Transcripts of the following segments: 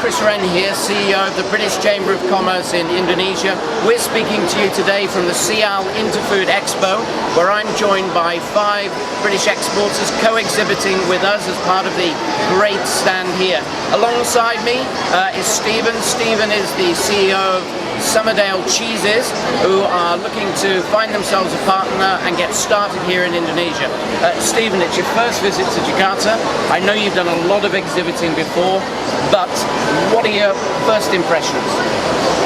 Chris Wren here, CEO of the British Chamber of Commerce in Indonesia. We're speaking to you today from the SIAL Interfood EXPO, where I'm joined by 5 British exporters co-exhibiting with us as part of the GREAT stand here. Alongside me is Stephen. Stephen is the CEO of Somerdale Cheeses, who are looking to find themselves a partner and get started here in Indonesia. Stephen, it's your first visit to Jakarta. I know you've done a lot of exhibiting before, but what are your first impressions?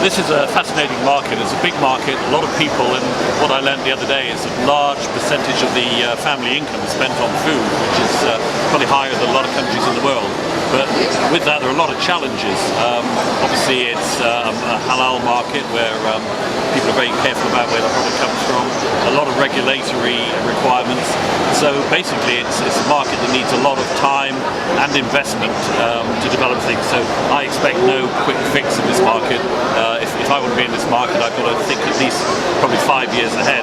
This is a fascinating market. It's a big market, a lot of people, and what I learned the other day is a large percentage of the family income is spent on food, which is probably higher than a lot of countries in the world. But with that, there are a lot of challenges. Obviously, it's a halal market where people are very careful about where the product comes from, a lot of regulatory requirements. So basically, it's a market that needs a lot of time and investment to develop things. So I expect no quick fix in this market. If I want to be in this market, I've got to think at least probably 5 years ahead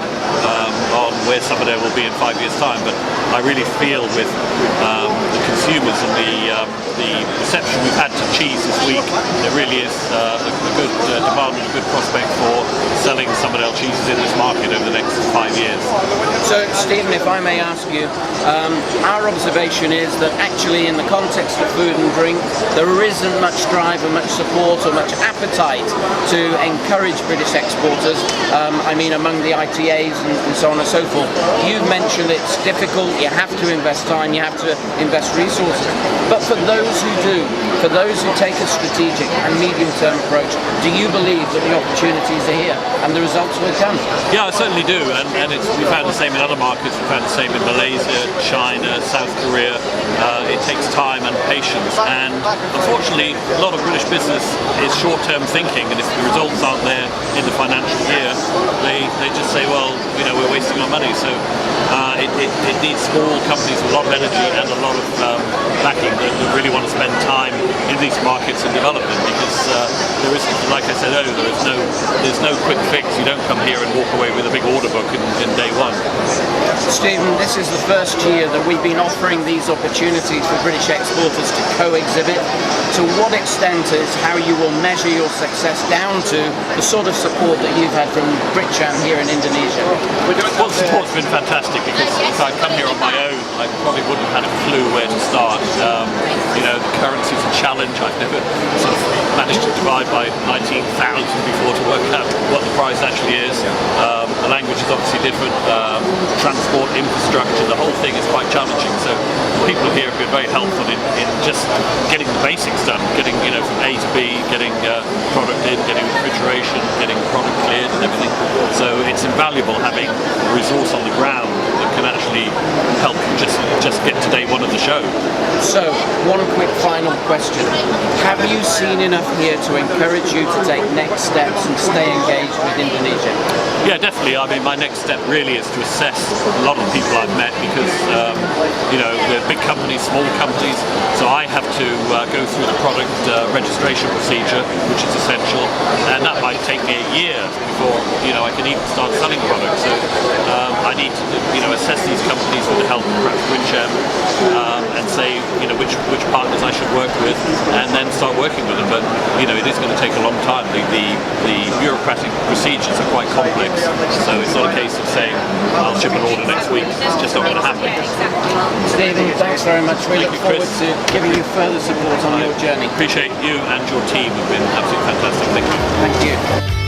on where Somerdale will be in 5 years' time. But I really feel with the consumers and the reception we've had to cheese this week, there really is a good demand and a good prospect for selling Somerdale cheeses in this market over the next 5 years. So, Stephen, if I may ask you, our observation is that actually in the context of food and drink, there isn't much drive or much support or much appetite to encourage British exporters, I mean among the ITAs and so on and so forth. You've mentioned it's difficult, you have to invest time, you have to invest resources, but for those who do, for those who take a strategic and medium-term approach, do you believe that the opportunities are here and the results will come? Yeah, I certainly do, and we've found the same in other markets. We've found the same in Malaysia, China, South Korea. It takes time and patience, and unfortunately a lot of British business is short-term thinking, and if the results aren't there in the financial year, they just say, well, you know, we're wasting our money. So it needs small companies with a lot of energy and a lot of backing that really want to spend time in these markets and develop them, because there is, like I said earlier, there's no quick fix. You don't come here and walk away with a big order book in day one. Stephen, this is the first year that we've been offering these opportunities for British exporters to co-exhibit. To what extent is how you will measure your success down to the sort of support that you've had from BritCham here in Indonesia? Well, the support's been fantastic, because if I'd come here on my own, I probably wouldn't have had a clue where to start. You know, the currency's a challenge. I've never sort of managed to divide by 19,000 before to work out what the price actually is. The language is obviously different. Transport, infrastructure, the whole thing is quite challenging. So people here have been very helpful in just getting the basics done, getting, you know, from A to B, getting product in, getting refrigeration, getting product cleared and everything. So it's invaluable having a resource on the ground that can actually help just get to day one of the show. So, one quick final question. Have you seen enough here to encourage you to take next steps and stay engaged with Indonesia? Yeah, definitely. I mean, my next step really is to assess a lot of the people I've met, because, you know, they're big companies, small companies, so I have to go through the product registration procedure, which is essential, and that might take me a year before, you know, I can even start selling products. So I need to, you know, assess these companies with the help of perhaps BritCham, and say, you know, which partners I should work with, and then start working with them. But, you know, it is going to take a long time. The bureaucratic procedures are quite complex, so it's not a case of saying, I'll ship an order next week. It's just not going to happen. Stephen, thanks very much. We look forward to giving you further support on your journey. Appreciate you and your team have been absolutely fantastic. Thank you. Thank you.